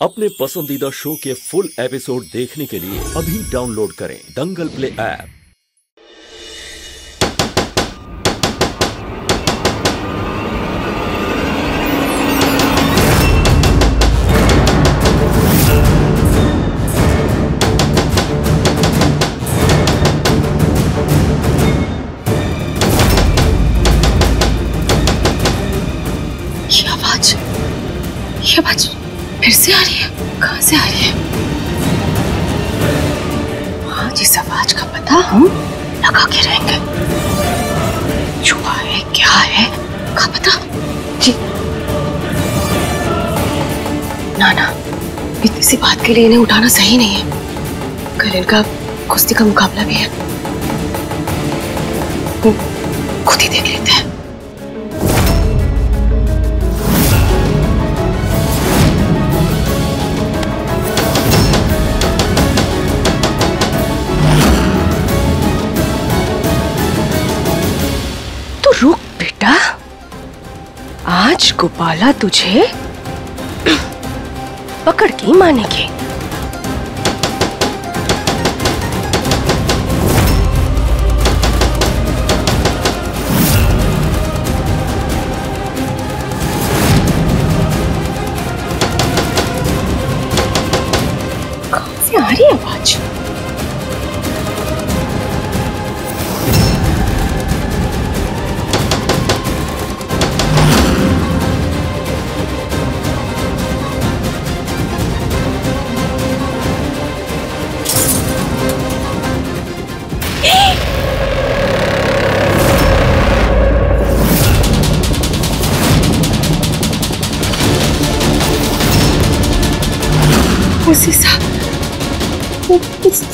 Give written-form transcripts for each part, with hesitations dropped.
अपने पसंदीदा शो के फुल एपिसोड देखने के लिए अभी डाउनलोड करें दंगल प्ले ऐप। ये आवाज फिर से आ रही है। कहाँ से आ रही है? आज इस आवाज का पता हम लगा के रहेंगे। छुआ है क्या है का पता जी। ना इतनी सी बात के लिए इन्हें उठाना सही नहीं है। कल इनका कुश्ती का मुकाबला भी है, खुद ही देख लेते हैं। रुक बेटा, आज गोपाला तुझे पकड़ के मानेगी। कहाँ से आ रही है आवाज?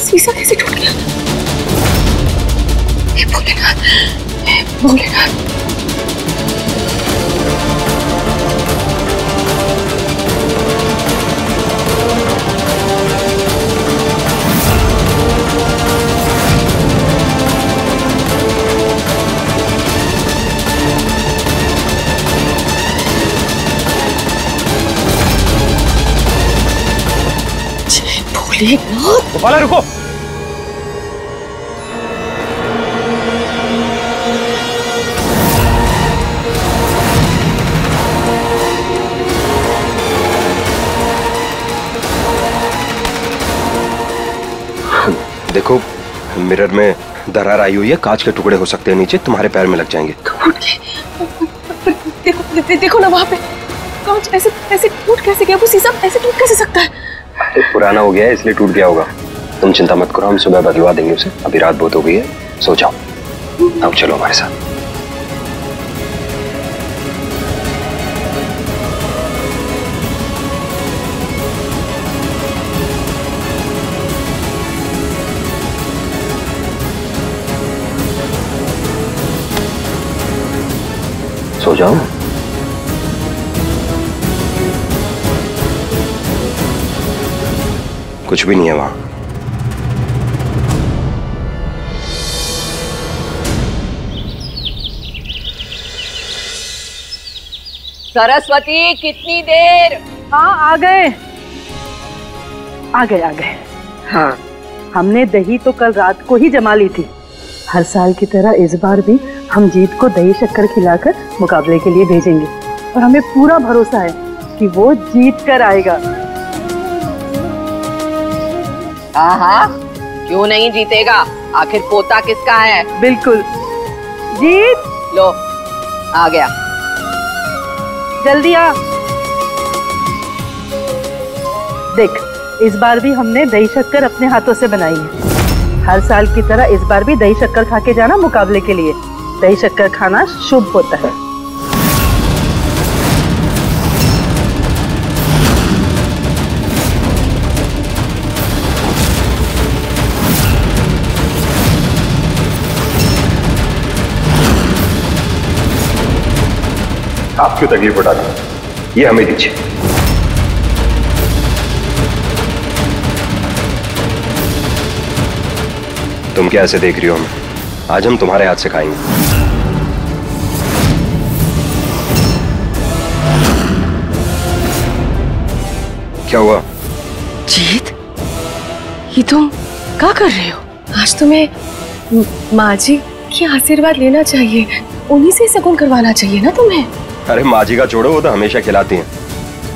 शीशा कैसे टूट गया? भोलेनाथ, भोलेनाथ। जय भोलेनाथ। गोपाला रुको। देखो, मिरर में दरार आई हुई है, कांच के टुकड़े हो सकते हैं नीचे, तुम्हारे पैर में लग जाएंगे। देखो ना वहाँ पे कांच ऐसे टूट कैसे गया? वो शीशा ऐसे टूट कैसे सकता है? अरे पुराना हो गया है इसलिए टूट गया होगा। तुम चिंता मत करो, हम सुबह बदलवा देंगे उसे। अभी रात बहुत हो गई है, सो जाओ। अब चलो हमारे साथ। सो जाओ। कुछ भी नहीं है वहां। सरस्वती, कितनी देर? हाँ, आ गए। हाँ, हमने दही तो कल रात को ही जमा ली थी। हर साल की तरह इस बार भी हम जीत को दही शक्कर खिलाकर मुकाबले के लिए भेजेंगे और हमें पूरा भरोसा है कि वो जीत कर आएगा। हाँ, क्यों नहीं जीतेगा? आखिर पोता किसका है? बिल्कुल। जीत लो, आ गया। जल्दी आ। देख, इस बार भी हमने दही शक्कर अपने हाथों से बनाई है। हर साल की तरह इस बार भी दही शक्कर खा के जाना मुकाबले के लिए। दही शक्कर खाना शुभ होता है। आप क्यों तकलीफ उठाते हैं? ये हमें दीजिए। तुम क्या ऐसे देख रही हो हमें? आज हम तुम्हारे हाथ से खाएंगे। क्या हुआ? जीत, ये तुम क्या कर रहे हो? आज तुम्हें माँ जी की आशीर्वाद लेना चाहिए, उन्हीं से शगुन करवाना चाहिए ना तुम्हें। अरे माँ जी का छोड़ो, वो तो हमेशा खिलाती हैं।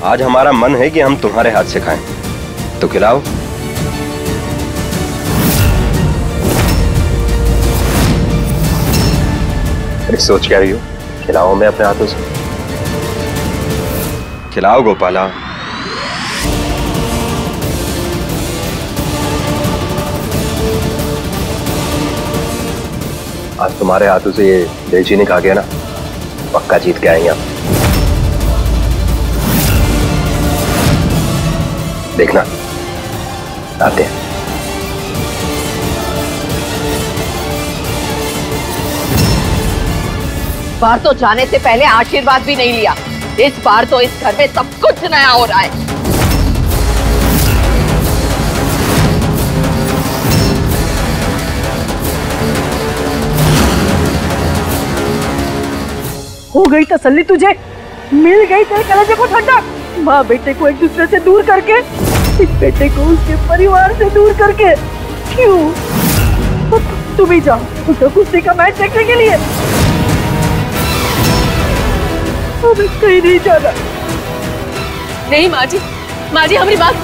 आज हमारा मन है कि हम तुम्हारे हाथ से खाएं, तो खिलाओ। अरे सोच क्या रही हो? खिलाओ मैं अपने हाथों से। खिलाओ गोपाला। आज तुम्हारे हाथों से ये बेचीनी खा गया ना, पक्का जीत के आएंगे आप। देखना आते हैं। बार तो जाने से पहले आशीर्वाद भी नहीं लिया। इस बार तो इस घर में सब कुछ नया हो रहा है। हो गई तसल्ली तुझे, मिल गई तेरे कलेजे को ठंडक। माँ बेटे को एक दूसरे से दूर करके, इस बेटे को उसके परिवार से दूर करके। क्यों? तुम ही जाओ उसका कुश्ती का मैच देखने के लिए। हमें कहीं नहीं जाना। नहीं माँ जी हमारी बात।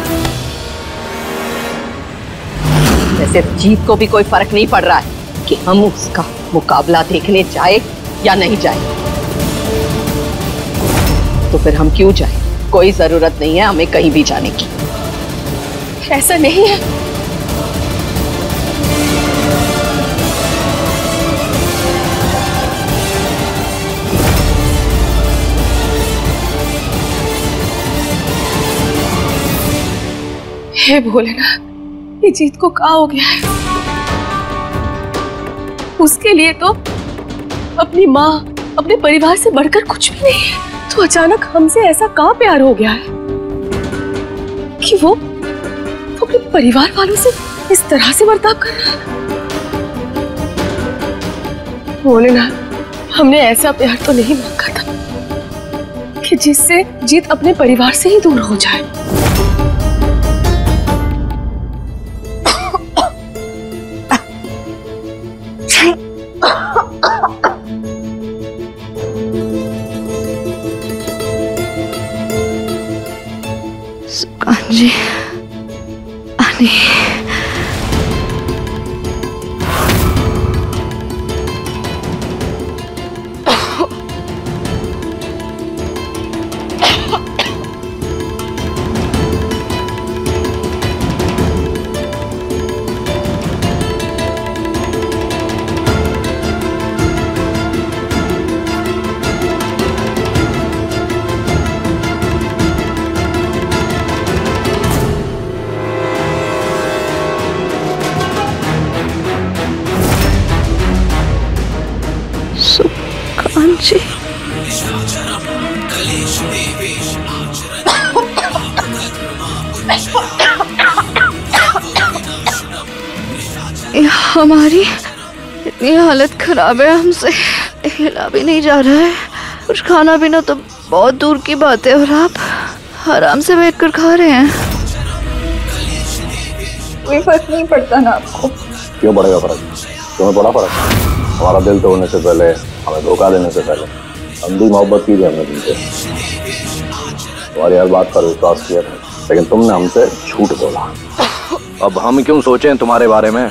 वैसे जीत को भी कोई फर्क नहीं पड़ रहा है कि हम उसका मुकाबला देखने जाए या नहीं जाए। तो फिर हम क्यों जाए? कोई जरूरत नहीं है हमें कहीं भी जाने की। ऐसा नहीं है। हे भोलेनाथ, ये जीत को क्या हो गया है? उसके लिए तो अपनी माँ, अपने परिवार से बढ़कर कुछ भी नहीं है। तो अचानक हमसे ऐसा कहाँ प्यार हो गया है कि वो अपने परिवार वालों से इस तरह से बर्ताव कर रहा है। भोलेनाथ, हमने ऐसा प्यार तो नहीं मांगा था कि जिससे जीत अपने परिवार से ही दूर हो जाए। जी आनी हमारी इतनी हालत खराब है, हमसे हिला भी नहीं जा रहा है। कुछ खाना पीना तो बहुत दूर की बात है, और आप आराम से बैठकर खा रहे हैं। कोई फर्क नहीं पड़ता ना आपको? क्यों पड़ेगा फर्क? तुम्हें पड़ा फर्क? हमारा दिल तोड़ने से पहले, हमें धोखा देने से पहले अंधी मोहब्बत की थी हमने तुमसे। तुम्हारी हर बात पर विश्वास किया था, लेकिन तुमने हमसे झूठ बोला। अब हम क्यों सोचें तुम्हारे बारे में?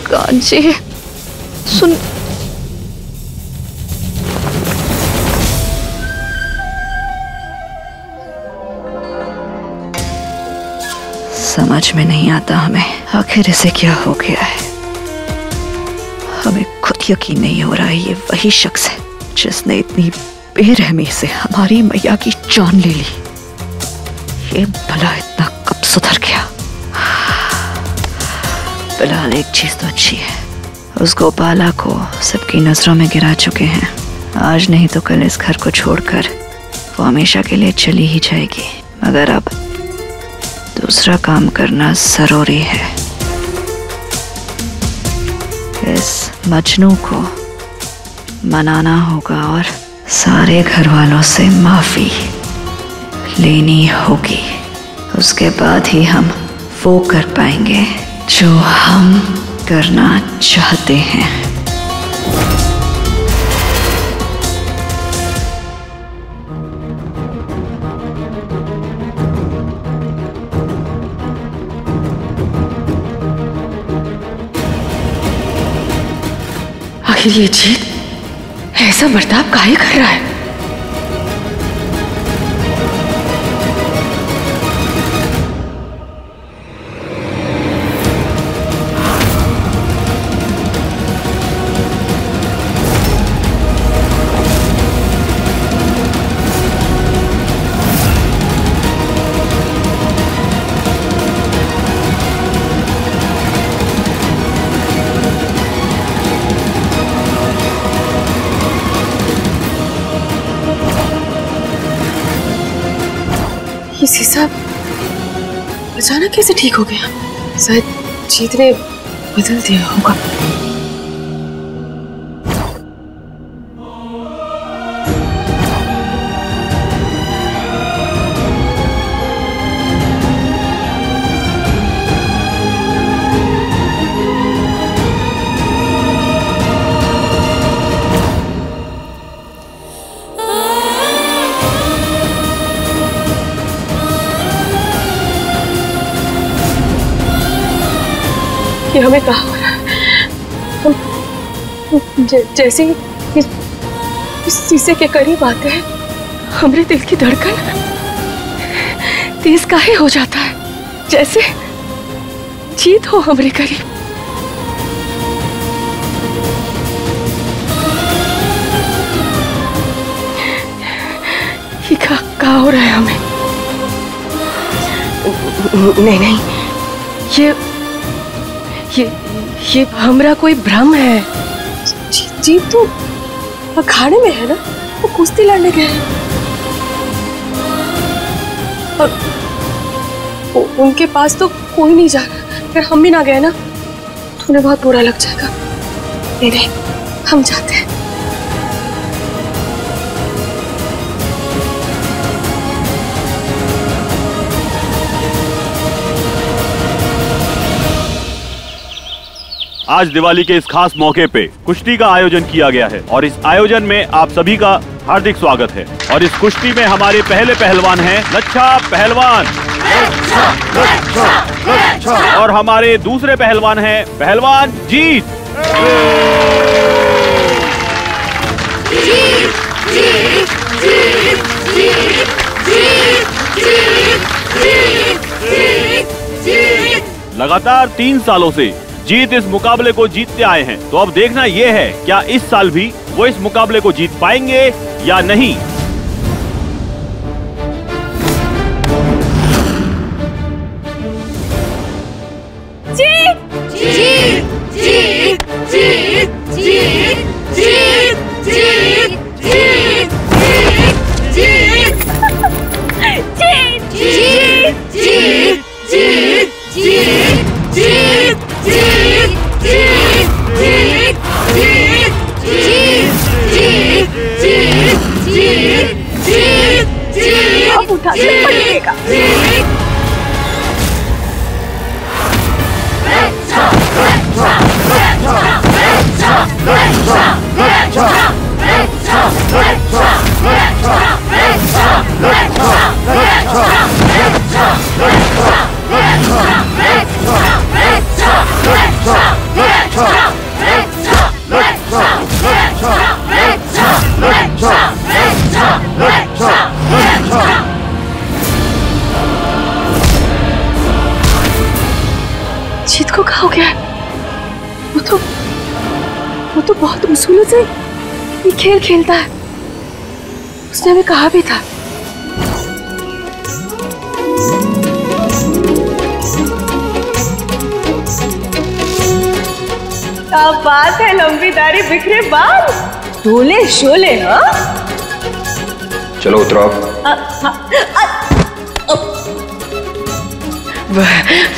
कांची सुन, समझ में नहीं आता हमें आखिर इसे क्या हो गया है। हमें खुद यकीन नहीं हो रहा है ये वही शख्स है जिसने इतनी बेरहमी से हमारी मैया की जान ले ली। ये भला इतना कब सुधर गया? फिलहाल एक चीज तो अच्छी है, उस गोपाला को सबकी नजरों में गिरा चुके हैं। आज नहीं तो कल इस घर को छोड़कर वो हमेशा के लिए चली ही जाएगी। मगर अब दूसरा काम करना जरूरी है। इस मजनू को मनाना होगा और सारे घर वालों से माफी लेनी होगी। उसके बाद ही हम वो कर पाएंगे जो हम करना चाहते हैं। आखिर ये जीत ऐसा बर्ताव काहे कर रहा है? ये शीशा अचानक कैसे ठीक हो गया? शायद जीत ने बदल दिया होगा। कि हमें कहा हो रहा है, हम जैसे ही इस शीशे के करीब आते हैं हमारे दिल की धड़कन तेज काहे हो जाता है, जैसे जीत हो हमारे करीब। ये कहा हो रहा है हमें? नहीं, ये हमरा कोई भ्रम है। जीत तो अखाड़े में है ना, वो कुश्ती लड़ने गए हैं और उनके पास तो कोई नहीं जा रहा। अगर हम भी ना गए ना तो उन्हें बहुत बुरा लग जाएगा। नहीं, हम जाते हैं। आज दिवाली के इस खास मौके पे कुश्ती का आयोजन किया गया है और इस आयोजन में आप सभी का हार्दिक स्वागत है। और इस कुश्ती में हमारे पहले पहलवान हैं लच्छा पहलवान। और हमारे दूसरे पहलवान हैं पहलवान जीत। लगातार 3 सालों से जीत इस मुकाबले को जीतते आए हैं, तो अब देखना यह है क्या इस साल भी वो इस मुकाबले को जीत पाएंगे या नहीं। जीत को क्या हो गया? वो तो बहुत उसूलों से ये खेल खेलता है। उसने हमें कहा भी था। क्या बात है, लंबी दाढ़ी बिखरे बाल, डोले शोले। हाँ चलो उतरो।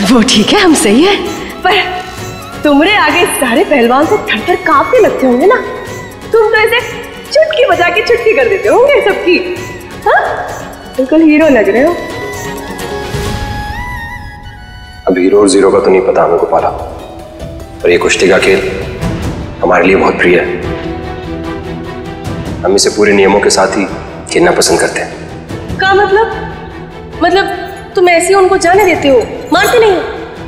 वो ठीक है, हम सही है, पर तुम्हारे आगे सारे पहलवान तो थर-थर कांपने लगते होंगे ना। तुम तो ऐसे चुटकी बजा के छुट्टी कर देते होंगे सबकी। हाँ, बिल्कुल हीरो लग रहे हो। अब हीरो और जीरो का तो नहीं पता हमें गोपाला, पर ये कुश्ती का खेल हमारे लिए बहुत प्रिय है। हम इसे पूरे नियमों के साथ ही खेलना पसंद करते हैं। क्या मतलब तुम ऐसे उनको जाने देते हो, मानते नहीं हो?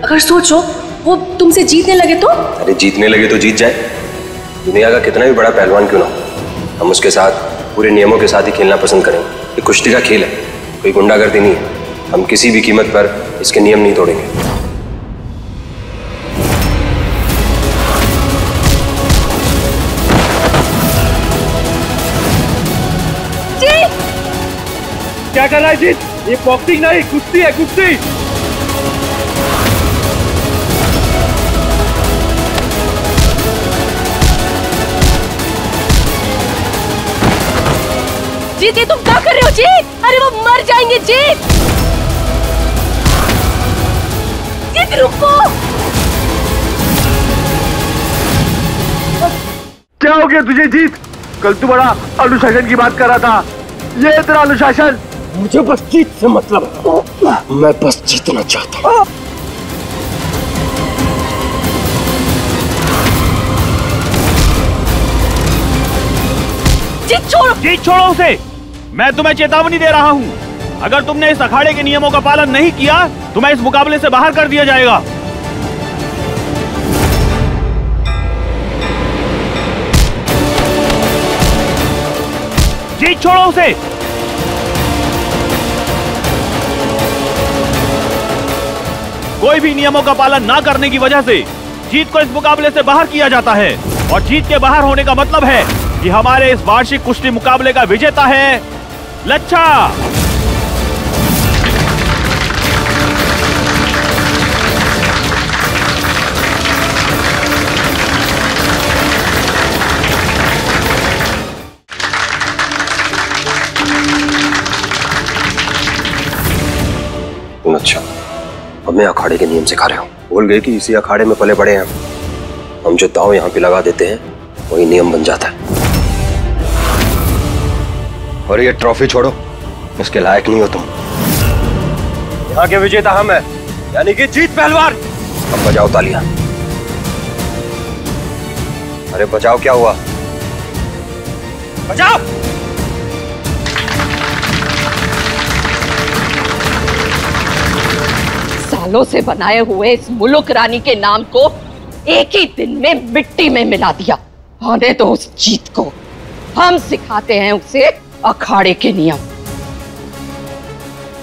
अगर सोचो वो तुमसे जीतने लगे तो? अरे जीतने लगे तो जीत जाए, दुनिया का कितना भी बड़ा पहलवान क्यों ना हो, हम उसके साथ पूरे नियमों के साथ ही खेलना पसंद करेंगे। ये कुश्ती का खेल है, कोई गुंडागर्दी नहीं है। हम किसी भी कीमत पर इसके नियम नहीं तोड़ेंगे। क्या कर रहा है जीत? ये बॉक्सिंग नहीं, कुश्ती है, कुश्ती। जीत, ये तुम क्या कर रहे हो जीत? अरे वो मर जाएंगे जीत। जीत रुको। क्या हो गया तुझे जीत? कल तू बड़ा अनुशासन की बात कर रहा था, ये तेरा अनुशासन? मुझे बस जीत से मतलब है, मैं बस जीतना चाहता हूँ। जीत छोड़ो उसे, मैं तुम्हें चेतावनी दे रहा हूँ। अगर तुमने इस अखाड़े के नियमों का पालन नहीं किया, तुम्हें इस मुकाबले से बाहर कर दिया जाएगा। जीत छोड़ो उसे। कोई भी नियमों का पालन ना करने की वजह से जीत को इस मुकाबले से बाहर किया जाता है, और जीत के बाहर होने का मतलब है कि हमारे इस वार्षिक कुश्ती मुकाबले का विजेता है लच्छा। अच्छा, अब मैं अखाड़े के नियम सिखा रहा हूँ। भूल गए कि इसी अखाड़े में पले बड़े हैं हम जो दांव यहाँ पे लगा देते हैं वही नियम बन जाता है। और ये ट्रॉफी छोड़ो, इसके लायक नहीं हो तुम। यहाँ के विजेता हम हैं, यानी कि जीत पहलवान। अब बजाओ तालियां। अरे बजाओ, क्या हुआ? बजाओ। सालों से बनाए हुए इस मुल्क रानी के नाम को एक ही दिन में मिट्टी में मिला दिया। आने दो उस जीत को, हम सिखाते हैं उसे अखाड़े के नियम।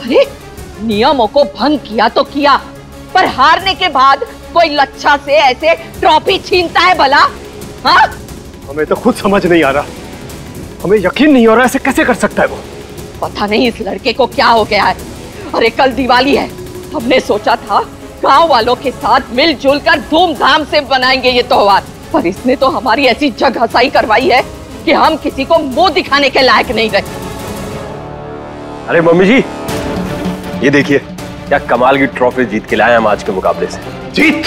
अरे नियमों को भंग किया तो किया, पर हारने के बाद कोई लच्छा से ऐसे ट्रॉफी छीनता है भला? हाँ, हमें तो खुद समझ नहीं आ रहा, हमें यकीन नहीं हो रहा ऐसे कैसे कर सकता है वो। पता नहीं इस लड़के को क्या हो गया है। अरे कल दिवाली है, हमने सोचा था गांव वालों के साथ मिलजुल कर धूमधाम से बनाएंगे ये त्योहार, पर इसने तो हमारी ऐसी जग हसाई करवाई है कि हम किसी को मुंह दिखाने के लायक नहीं रहे। अरे मम्मी जी, ये देखिए क्या कमाल की ट्रॉफी जीत के लाए हम आज के मुकाबले से। जीत,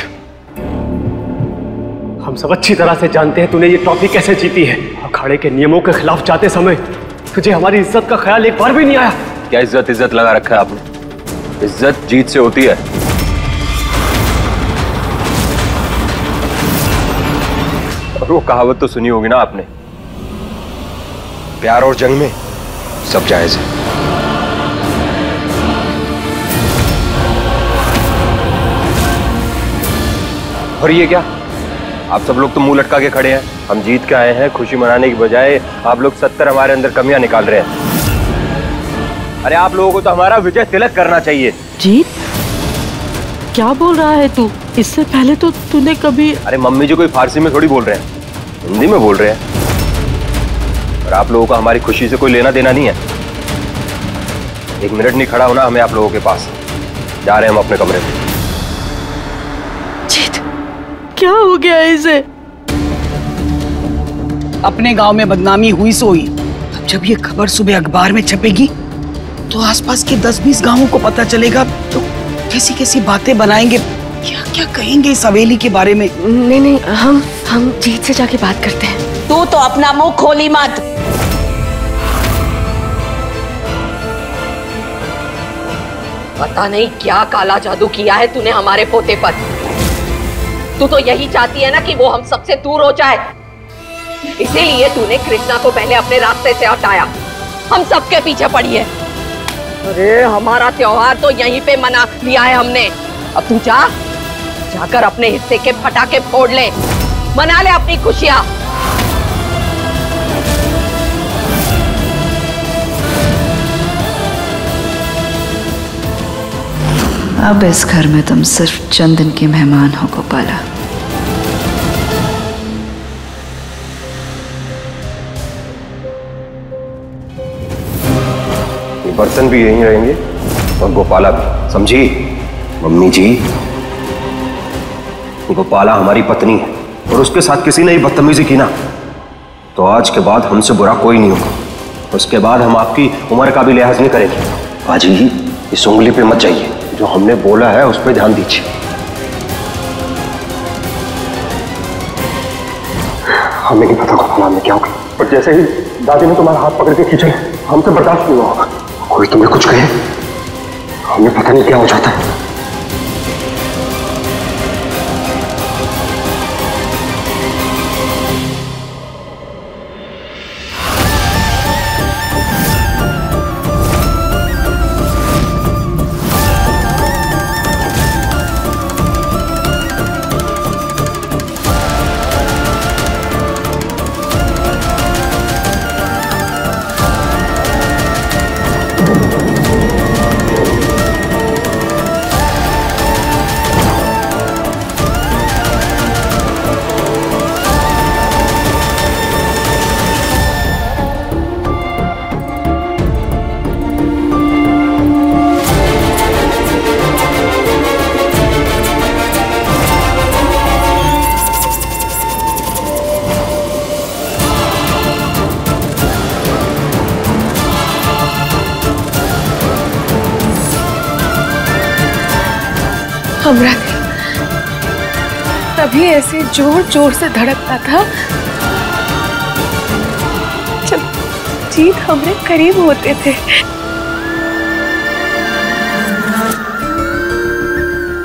हम सब अच्छी तरह से जानते हैं तूने ये ट्रॉफी कैसे जीती है। अखाड़े के नियमों के खिलाफ जाते समय तुझे हमारी इज्जत का ख्याल एक बार भी नहीं आया। क्या इज्जत लगा रखा है आपने? इज्जत जीत से होती है। और वो कहावत तो सुनी होगी ना आपने, प्यार और जंग में सब जायज है। और ये क्या, आप सब लोग तो मुंह लटका के खड़े हैं। हम जीत के आए हैं, खुशी मनाने की बजाय आप लोग 70 हमारे अंदर कमियां निकाल रहे हैं। अरे आप लोगों को तो हमारा विजय तिलक करना चाहिए। जीत, क्या बोल रहा है तू? इससे पहले तो तूने कभी... अरे मम्मी जी कोई फारसी में थोड़ी बोल रहे हैं, हिंदी में बोल रहे हैं। और आप लोगों का हमारी खुशी से कोई लेना देना नहीं है। एक मिनट नहीं खड़ा होना हमें आप लोगों के पास। जा रहे हैं हम अपने कमरे में। जीत, क्या हो गया इसे? अपने गांव में बदनामी हुई सो हुई। अब जब ये खबर सुबह अखबार में छपेगी तो आसपास के 10-20 गांवों को पता चलेगा, तो कैसी कैसी बातें बनाएंगे। क्या क्या कहेंगे इस हवेली के बारे में? नहीं, हम जीत से जाके बात करते हैं। तू तो अपना मुंह खोली मत। पता नहीं क्या काला जादू किया है तूने हमारे पोते पर। तू तो यही चाहती है ना कि वो हम सबसे दूर हो जाए, इसीलिए तूने कृष्णा को पहले अपने रास्ते से हटाया, हम सबके पीछे पड़ी है। अरे हमारा त्योहार तो यहीं पे मना लिया है हमने। अब तू जाकर अपने हिस्से के पटाखे फोड़ ले, मना ले अपनी खुशियां। अब इस घर में तुम सिर्फ चंद दिन के मेहमान हो गोपाला। ये बर्तन भी यहीं रहेंगे और गोपाला भी, समझी? मम्मी जी, गोपाला हमारी पत्नी है और उसके साथ किसी ने बदतमीजी की ना तो आज के बाद हमसे बुरा कोई नहीं होगा। उसके बाद हम आपकी उम्र का भी लिहाज नहीं करेंगे। बाजी, इस उंगली पे मत जाइए, जो हमने बोला है उस पर ध्यान दीजिए। हमें नहीं पता गोपाला में क्या होगा, पर जैसे ही दादी ने तुम्हारा हाथ पकड़ के खींचे, हमसे बर्दाश्त नहीं होगा। कोई तुम्हें कुछ कहे, हमें पता नहीं क्या हो जाता है। हमरा दिल तभी ऐसे जोर जोर से धड़कता था जब जीत हमरे करीब होते थे।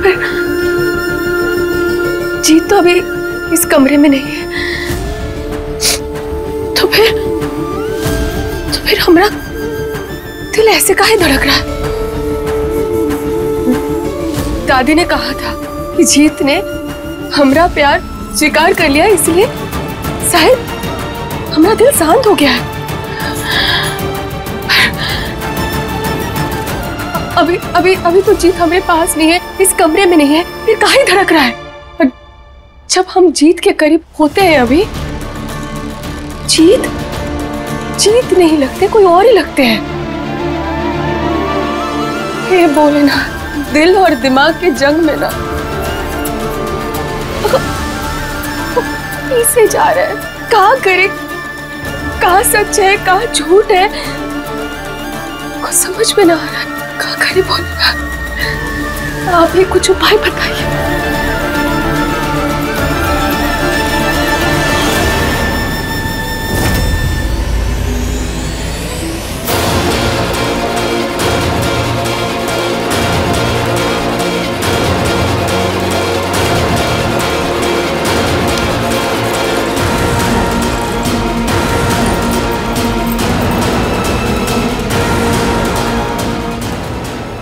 पर जीत तो अभी इस कमरे में नहीं है, तो फिर हमरा दिल ऐसे काहे धड़क रहा है? दादी ने कहा था कि जीत ने हमरा प्यार स्वीकार कर लिया, इसलिए शायद हमारा दिल शांत हो गया है। अभी तो जीत हमारे पास नहीं है, इस कमरे में नहीं है, फिर काहे धड़क रहा है? और जब हम जीत के करीब होते हैं अभी, जीत नहीं लगते, कोई और ही लगते हैं। हे बोले ना, दिल और दिमाग के जंग में ना पीछे जा रहे हैं। कहाँ करे, कहाँ सच है, कहाँ झूठ है, कुछ समझ में ना आ रहा है। कहाँ करे बोलना, आप ही कुछ उपाय बताइए।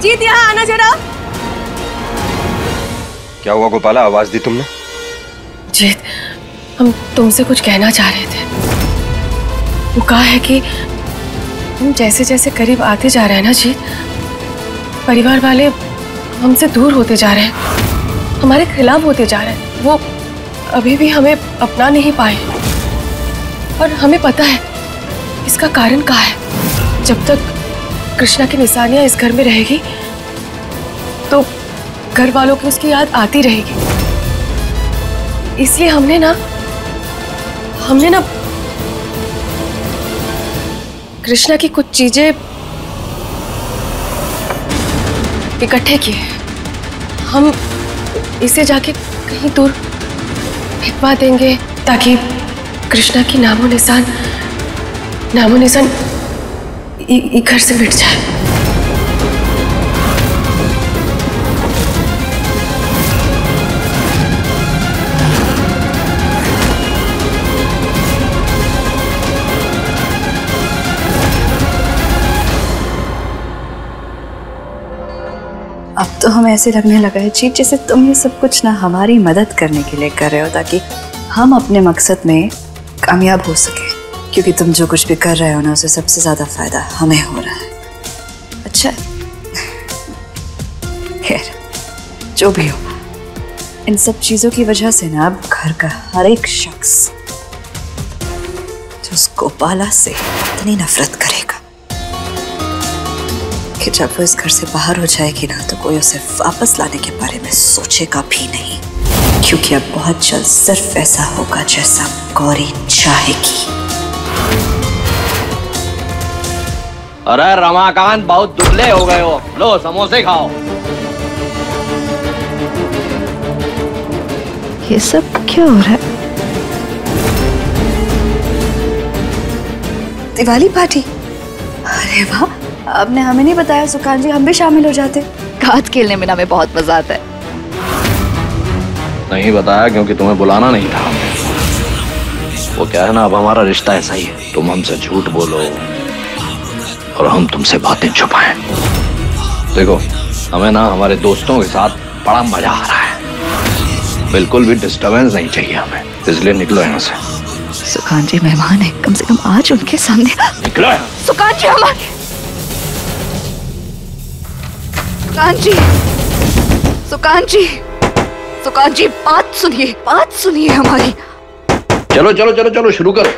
जीत यहाँ आना जरा। क्या हुआ गोपाला, आवाज दी तुमने? जीत, हम तुमसे कुछ कहना चाह रहे थे। वो कहा है कि हम जैसे जैसे करीब आते जा रहे हैं ना जीत, परिवार वाले हमसे दूर होते जा रहे हैं, हमारे खिलाफ होते जा रहे हैं। वो अभी भी हमें अपना नहीं पाए और हमें पता है इसका कारण क्या है। जब तक कृष्णा की निशानियां इस घर में रहेगी तो घर वालों की उसकी याद आती रहेगी। इसलिए हमने ना कृष्णा की कुछ चीजें इकट्ठे किए। इसे जाके कहीं दूर फेंकवा देंगे ताकि कृष्णा की नामो निशान घर से मिट जाए। अब तो हमें ऐसे लगने लगा है जीत जैसे तुम ये सब कुछ ना हमारी मदद करने के लिए कर रहे हो ताकि हम अपने मकसद में कामयाब हो सके, क्योंकि तुम जो कुछ भी कर रहे हो ना उसे सबसे ज्यादा फायदा हमें हो रहा है। अच्छा खैर जो भी हो, इन सब चीजों की वजह से ना अब घर का हर एक शख्स जो उस गोपाला से इतनी नफरत करेगा कि जब वो इस घर से बाहर हो जाएगी ना तो कोई उसे वापस लाने के बारे में सोचेगा भी नहीं, क्योंकि अब बहुत जल्द सिर्फ ऐसा होगा जैसा गौरी चाहेगी। अरे रमाकांत बहुत दुबले हो गए हो, लो समोसे खाओ। ये सब क्या हो रहा है? दिवाली पार्टी? अरे वाह, आपने हमें नहीं बताया सुकान जी, हम भी शामिल हो जाते। कार्ड खेलने में ना हमें बहुत मजा आता है। नहीं बताया क्योंकि तुम्हें बुलाना नहीं था। वो क्या है ना, अब हमारा रिश्ता ऐसा ही है, तुम हमसे झूठ बोलो और हम तुमसे बातें छुपाएं। देखो हमें ना हमारे दोस्तों के साथ बड़ा मजा आ रहा है, बिल्कुल भी डिस्टर्बेंस नहीं चाहिए हमें, इसलिए निकलो यहाँ से। सुकान जी मेहमान है, कम से कम आज उनके सामने निकलो। सुकान जी हमारे, सुकान जी, सुकान जी, सुकान जी बात सुनिए हमारी। चलो चलो चलो चलो शुरू करो।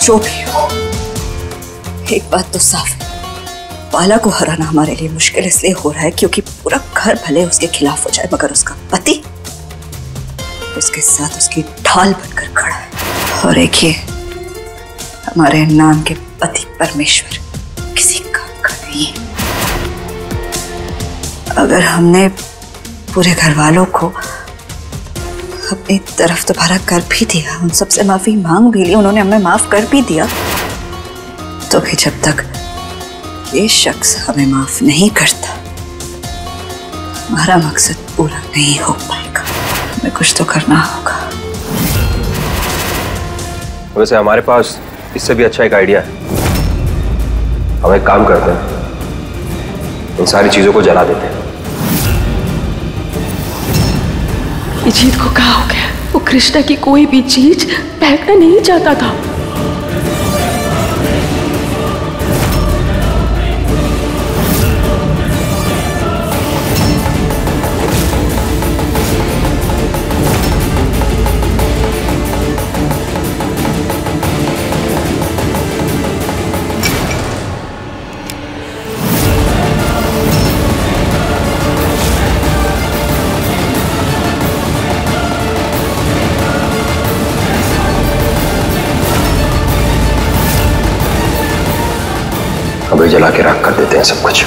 जो भी हो, एक बात तो साफ है, बाला को हराना हमारे लिए मुश्किल इसलिए हो रहा है क्योंकि पूरा घर भले उसके खिलाफ हो जाए मगर उसका पति उसके साथ उसकी ढाल बनकर खड़ा है। और एक ये हमारे नाम के पति परमेश्वर किसी काम का नहीं है। अगर हमने पूरे घर वालों को अपनी तरफ दोबारा कर भी दिया, उन सबसे माफी मांग भी ली, उन्होंने हमें माफ कर भी दिया, तो भी जब तक ये शख्स हमें माफ नहीं करता हमारा मकसद पूरा नहीं हो पाएगा। हमें कुछ तो करना होगा। वैसे हमारे पास इससे भी अच्छा एक आइडिया है। हम एक काम करते हैं, इन सारी चीजों को जला देते हैं। ये जीत को क्या हो गया? वो कृष्णा की कोई भी चीज फेंकना नहीं चाहता था। अभी जला के राख कर देते हैं सब कुछ।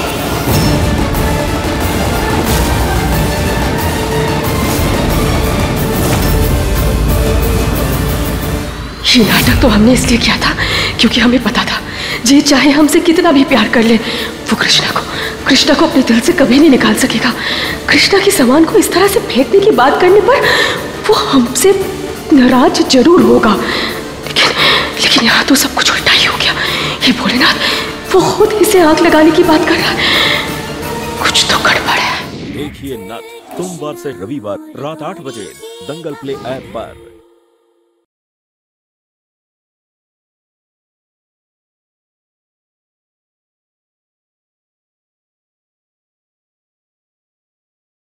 ये नाटक तो हमने इसलिए किया था क्योंकि हमें पता था जी चाहे हमसे कितना भी प्यार कर ले, वो कृष्णा को अपने दिल से कभी नहीं निकाल सकेगा। कृष्णा के सामान को इस तरह से फेंकने की बात करने पर वो हमसे नाराज जरूर होगा, लेकिन यहाँ तो सब कुछ उल्टा ही हो गया। ये भोलेनाथ वो खुद इसे आग लगाने की बात कर रहा है। कुछ तो गड़बड़ है। देखिए नथ सोमवार से रविवार रात 8 बजे दंगल प्ले ऐप पर।